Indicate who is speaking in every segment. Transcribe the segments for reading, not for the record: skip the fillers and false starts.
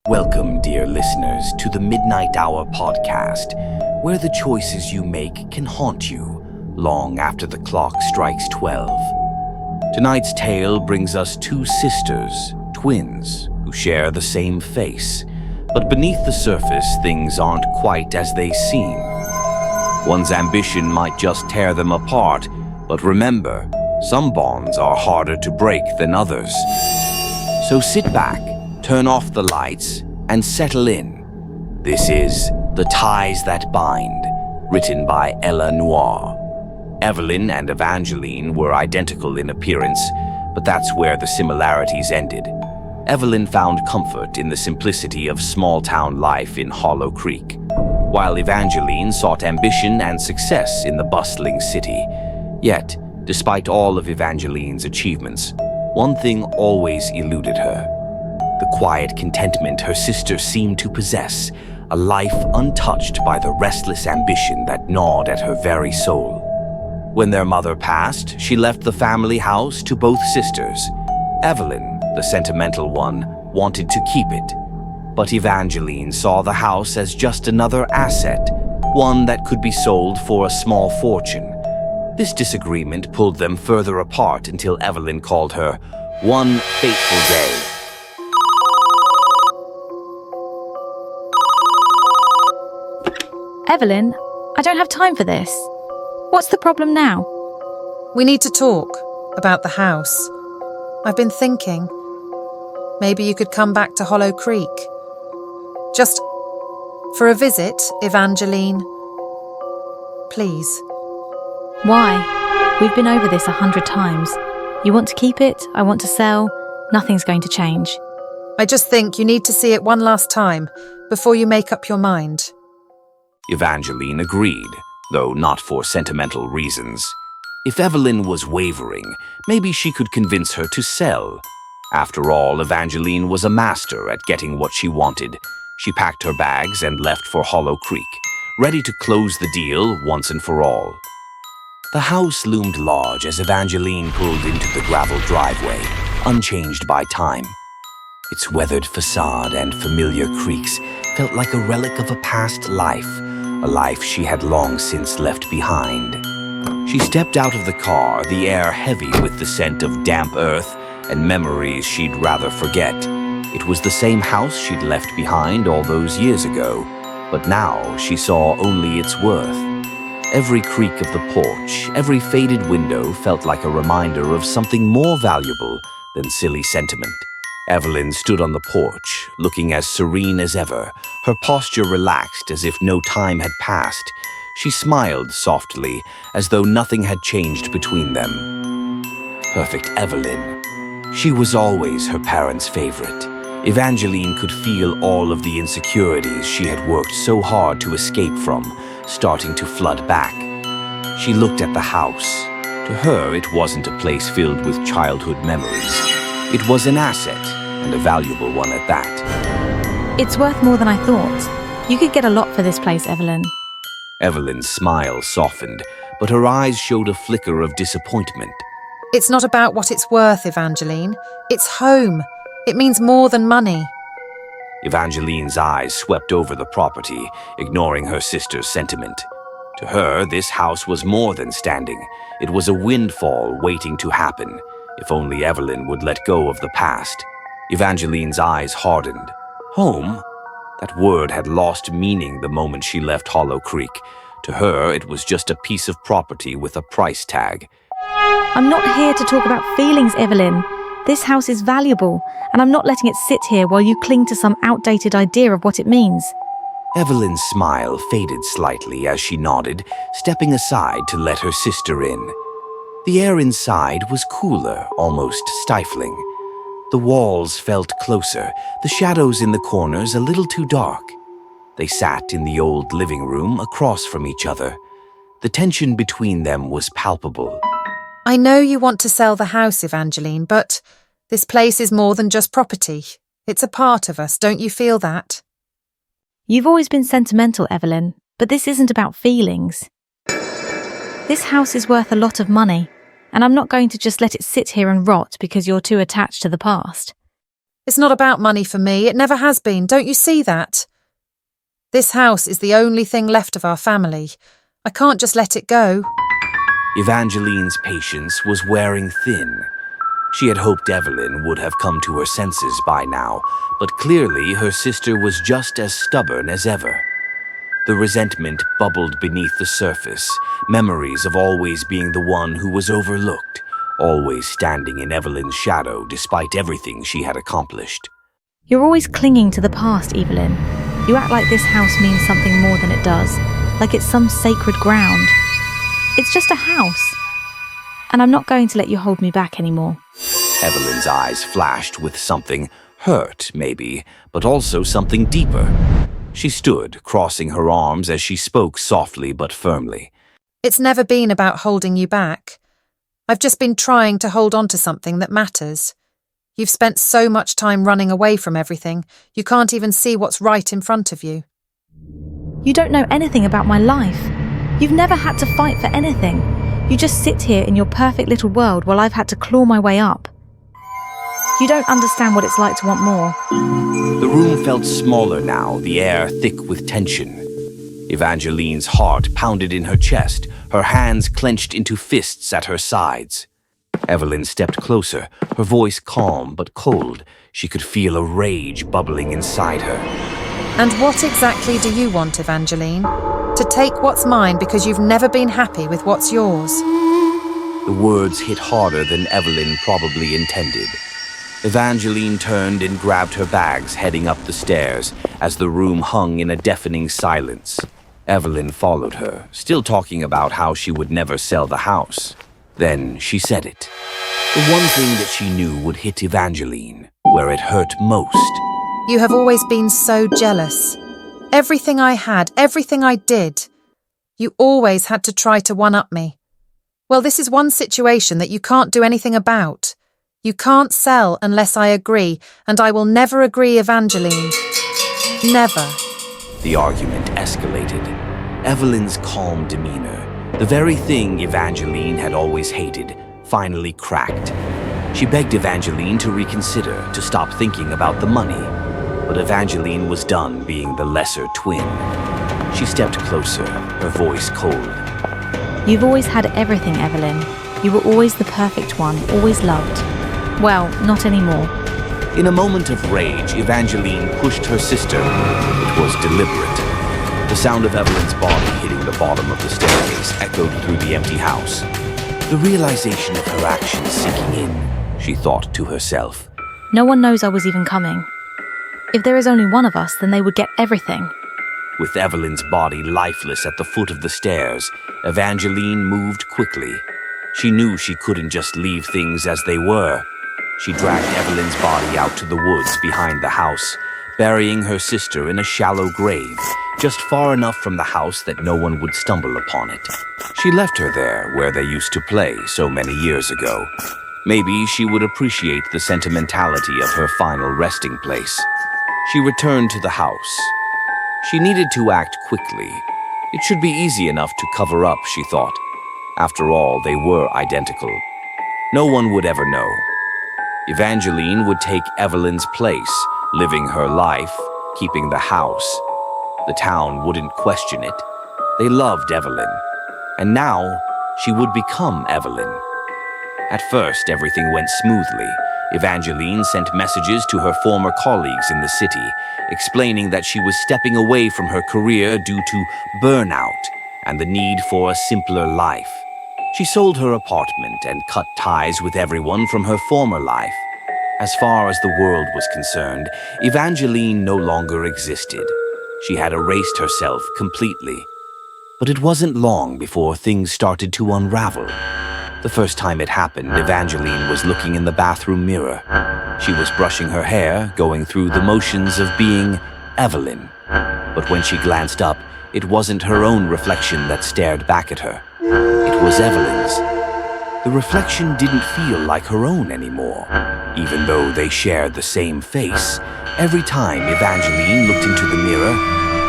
Speaker 1: Welcome, dear listeners, to the Midnight Hour podcast, where the choices you make can haunt you long after the clock strikes 12. Tonight's tale brings us two sisters, twins, who share the same face. But beneath the surface, things aren't quite as they seem. One's ambition might just tear them apart, but remember, some bonds are harder to break than others. So sit back, turn off the lights, and settle in. This is The Ties That Bind, written by Ella Noire. Evelyn and Evangeline were identical in appearance, but that's where the similarities ended. Evelyn found comfort in the simplicity of small-town life in Hollow Creek, while Evangeline sought ambition and success in the bustling city. Yet, despite all of Evangeline's achievements, one thing always eluded her: the quiet contentment her sister seemed to possess, a life untouched by the restless ambition that gnawed at her very soul. When their mother passed, she left the family house to both sisters. Evelyn, the sentimental one, wanted to keep it, but Evangeline saw the house as just another asset, one that could be sold for a small fortune. This disagreement pulled them further apart until Evelyn called her one fateful day.
Speaker 2: Evelyn, I don't have time for this. What's the problem now?
Speaker 3: We need to talk about the house. I've been thinking, maybe you could come back to Hollow Creek. Just for a visit, Evangeline. Please.
Speaker 2: Why? We've been over this 100 times. You want to keep it, I want to sell. Nothing's going to change.
Speaker 3: I just think you need to see it one last time before you make up your mind.
Speaker 1: Evangeline agreed, though not for sentimental reasons. If Evelyn was wavering, maybe she could convince her to sell. After all, Evangeline was a master at getting what she wanted. She packed her bags and left for Hollow Creek, ready to close the deal once and for all. The house loomed large as Evangeline pulled into the gravel driveway, unchanged by time. Its weathered facade and familiar creaks felt like a relic of a past life, a life she had long since left behind. She stepped out of the car, the air heavy with the scent of damp earth and memories she'd rather forget. It was the same house she'd left behind all those years ago, but now she saw only its worth. Every creak of the porch, every faded window felt like a reminder of something more valuable than silly sentiment. Evelyn stood on the porch, looking as serene as ever, her posture relaxed as if no time had passed. She smiled softly, as though nothing had changed between them. Perfect Evelyn. She was always her parents' favorite. Evangeline could feel all of the insecurities she had worked so hard to escape from, starting to flood back. She looked at the house. To her, it wasn't a place filled with childhood memories. It was an asset, and a valuable one at that.
Speaker 2: It's worth more than I thought. You could get a lot for this place, Evelyn.
Speaker 1: Evelyn's smile softened, but her eyes showed a flicker of disappointment.
Speaker 3: It's not about what it's worth, Evangeline. It's home. It means more than money.
Speaker 1: Evangeline's eyes swept over the property, ignoring her sister's sentiment. To her, this house was more than standing. It was a windfall waiting to happen, if only Evelyn would let go of the past. Evangeline's eyes hardened. Home? That word had lost meaning the moment she left Hollow Creek. To her, it was just a piece of property with a price tag.
Speaker 2: I'm not here to talk about feelings, Evelyn. This house is valuable, and I'm not letting it sit here while you cling to some outdated idea of what it means.
Speaker 1: Evelyn's smile faded slightly as she nodded, stepping aside to let her sister in. The air inside was cooler, almost stifling. The walls felt closer, the shadows in the corners a little too dark. They sat in the old living room across from each other. The tension between them was palpable.
Speaker 3: I know you want to sell the house, Evangeline, but this place is more than just property. It's a part of us, don't you feel that?
Speaker 2: You've always been sentimental, Evelyn, but this isn't about feelings. This house is worth a lot of money, and I'm not going to just let it sit here and rot because you're too attached to the past.
Speaker 3: It's not about money for me. It never has been. Don't you see that? This house is the only thing left of our family. I can't just let it go.
Speaker 1: Evangeline's patience was wearing thin. She had hoped Evelyn would have come to her senses by now, but clearly her sister was just as stubborn as ever. The resentment bubbled beneath the surface, memories of always being the one who was overlooked, always standing in Evelyn's shadow despite everything she had accomplished.
Speaker 2: You're always clinging to the past, Evelyn. You act like this house means something more than it does, like it's some sacred ground. It's just a house. And I'm not going to let you hold me back anymore.
Speaker 1: Evelyn's eyes flashed with something, hurt maybe, but also something deeper. She stood, crossing her arms as she spoke softly but firmly.
Speaker 3: It's never been about holding you back. I've just been trying to hold on to something that matters. You've spent so much time running away from everything, you can't even see what's right in front of you.
Speaker 2: You don't know anything about my life. You've never had to fight for anything. You just sit here in your perfect little world while I've had to claw my way up. You don't understand what it's like to want more.
Speaker 1: The room felt smaller now, the air thick with tension. Evangeline's heart pounded in her chest, her hands clenched into fists at her sides. Evelyn stepped closer, her voice calm but cold. She could feel a rage bubbling inside her.
Speaker 3: And what exactly do you want, Evangeline? To take what's mine because you've never been happy with what's yours?
Speaker 1: The words hit harder than Evelyn probably intended. Evangeline turned and grabbed her bags, heading up the stairs, as the room hung in a deafening silence. Evelyn followed her, still talking about how she would never sell the house. Then she said it. The one thing that she knew would hit Evangeline, where it hurt most.
Speaker 3: You have always been so jealous. Everything I had, everything I did. You always had to try to one-up me. Well, this is one situation that you can't do anything about. You can't sell unless I agree, and I will never agree, Evangeline. Never.
Speaker 1: The argument escalated. Evelyn's calm demeanor, the very thing Evangeline had always hated, finally cracked. She begged Evangeline to reconsider, to stop thinking about the money. But Evangeline was done being the lesser twin. She stepped closer, her voice cold.
Speaker 2: You've always had everything, Evelyn. You were always the perfect one, always loved. Well, not anymore.
Speaker 1: In a moment of rage, Evangeline pushed her sister. It was deliberate. The sound of Evelyn's body hitting the bottom of the staircase echoed through the empty house. The realization of her actions sinking in, she thought to herself.
Speaker 2: No one knows I was even coming. If there is only one of us, then they would get everything.
Speaker 1: With Evelyn's body lifeless at the foot of the stairs, Evangeline moved quickly. She knew she couldn't just leave things as they were. She dragged Evelyn's body out to the woods behind the house, burying her sister in a shallow grave, just far enough from the house that no one would stumble upon it. She left her there where they used to play so many years ago. Maybe she would appreciate the sentimentality of her final resting place. She returned to the house. She needed to act quickly. It should be easy enough to cover up, she thought. After all, they were identical. No one would ever know. Evangeline would take Evelyn's place, living her life, keeping the house. The town wouldn't question it. They loved Evelyn. And now, she would become Evelyn. At first, everything went smoothly. Evangeline sent messages to her former colleagues in the city, explaining that she was stepping away from her career due to burnout and the need for a simpler life. She sold her apartment and cut ties with everyone from her former life. As far as the world was concerned, Evangeline no longer existed. She had erased herself completely. But it wasn't long before things started to unravel. The first time it happened, Evangeline was looking in the bathroom mirror. She was brushing her hair, going through the motions of being Evelyn. But when she glanced up, it wasn't her own reflection that stared back at her. It was Evelyn's. The reflection didn't feel like her own anymore. Even though they shared the same face, every time Evangeline looked into the mirror,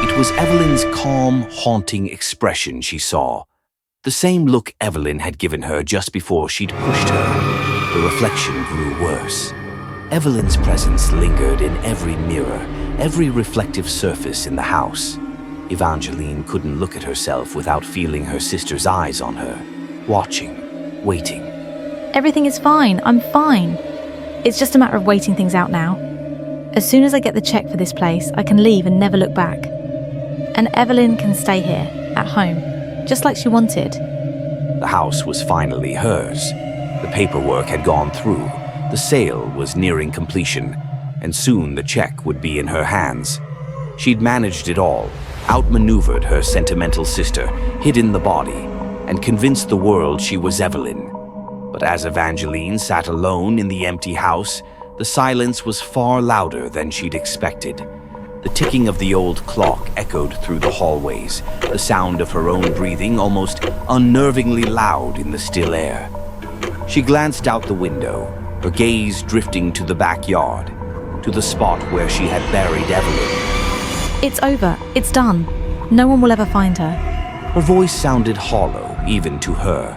Speaker 1: it was Evelyn's calm, haunting expression she saw. The same look Evelyn had given her just before she'd pushed her. The reflection grew worse. Evelyn's presence lingered in every mirror, every reflective surface in the house. Evangeline couldn't look at herself without feeling her sister's eyes on her, watching, waiting.
Speaker 2: Everything is fine. I'm fine. It's just a matter of waiting things out now. As soon as I get the check for this place, I can leave and never look back. And Evelyn can stay here, at home, just like she wanted.
Speaker 1: The house was finally hers. The paperwork had gone through. The sale was nearing completion, and soon the check would be in her hands. She'd managed it all, outmaneuvered her sentimental sister, hidden the body, and convinced the world she was Evelyn. But as Evangeline sat alone in the empty house, the silence was far louder than she'd expected. The ticking of the old clock echoed through the hallways, the sound of her own breathing almost unnervingly loud in the still air. She glanced out the window, her gaze drifting to the backyard, to the spot where she had buried Evelyn.
Speaker 2: It's over. It's done. No one will ever find her.
Speaker 1: Her voice sounded hollow, even to her.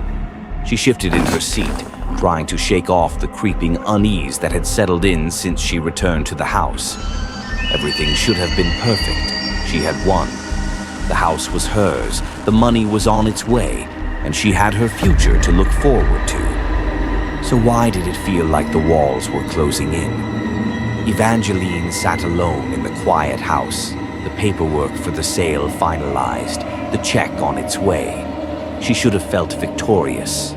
Speaker 1: She shifted in her seat, trying to shake off the creeping unease that had settled in since she returned to the house. Everything should have been perfect. She had won. The house was hers, the money was on its way, and she had her future to look forward to. So why did it feel like the walls were closing in? Evangeline sat alone in the quiet house, the paperwork for the sale finalized, the check on its way. She should have felt victorious.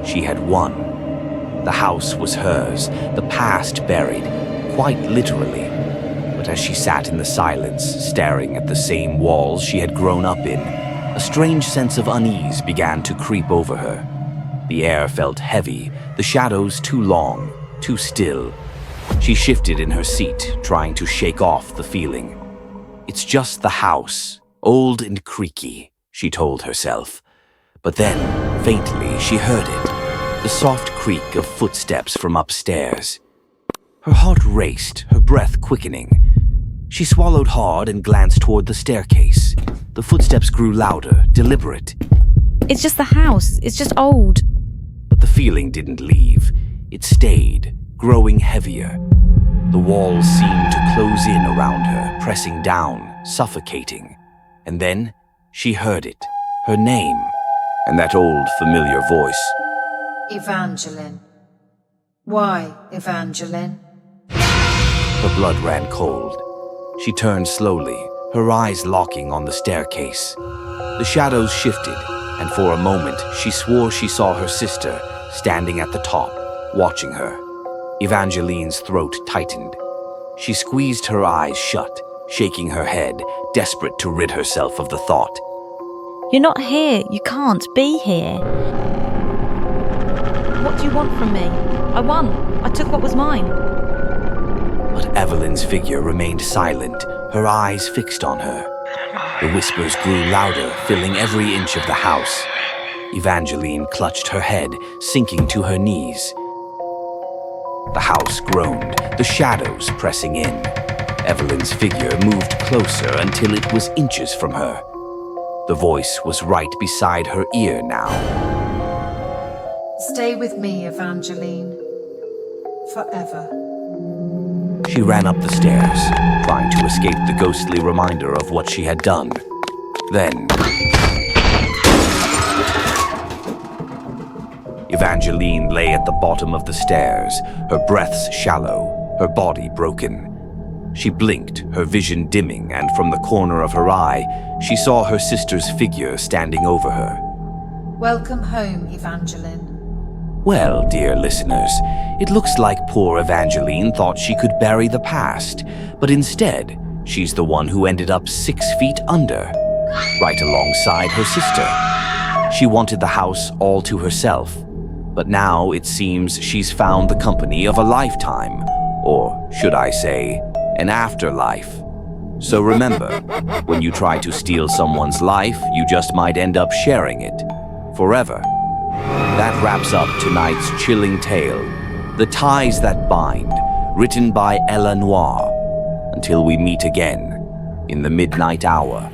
Speaker 1: She had won. The house was hers, the past buried, quite literally. But as she sat in the silence, staring at the same walls she had grown up in, a strange sense of unease began to creep over her. The air felt heavy, the shadows too long, too still. She shifted in her seat, trying to shake off the feeling. It's just the house, old and creaky, she told herself. But then, faintly, she heard it, the soft creak of footsteps from upstairs. Her heart raced, her breath quickening. She swallowed hard and glanced toward the staircase. The footsteps grew louder, deliberate.
Speaker 2: It's just the house. It's just old.
Speaker 1: But the feeling didn't leave. It stayed, growing heavier. The walls seemed to close in around her, pressing down, suffocating. And then she heard it, her name, and that old familiar voice.
Speaker 3: Evangeline. Why, Evangeline?
Speaker 1: Her blood ran cold. She turned slowly, her eyes locking on the staircase. The shadows shifted, and for a moment she swore she saw her sister standing at the top, watching her. Evangeline's throat tightened. She squeezed her eyes shut, shaking her head, desperate to rid herself of the thought.
Speaker 2: You're not here. You can't be here. What do you want from me? I won. I took what was mine.
Speaker 1: But Evelyn's figure remained silent, her eyes fixed on her. The whispers grew louder, filling every inch of the house. Evangeline clutched her head, sinking to her knees. The house groaned, the shadows pressing in. Evelyn's figure moved closer until it was inches from her. The voice was right beside her ear now.
Speaker 3: Stay with me, Evangeline. Forever.
Speaker 1: She ran up the stairs, trying to escape the ghostly reminder of what she had done. Then, Evangeline lay at the bottom of the stairs, her breaths shallow, her body broken. She blinked, her vision dimming, and from the corner of her eye, she saw her sister's figure standing over her.
Speaker 3: Welcome home, Evangeline.
Speaker 1: Well, dear listeners, it looks like poor Evangeline thought she could bury the past, but instead, she's the one who ended up 6 feet under, right alongside her sister. She wanted the house all to herself, but now it seems she's found the company of a lifetime, or should I say, an afterlife. So remember, when you try to steal someone's life, you just might end up sharing it forever. That wraps up tonight's chilling tale, The Ties That Bind, written by Ella Noire. Until we meet again in the midnight hour.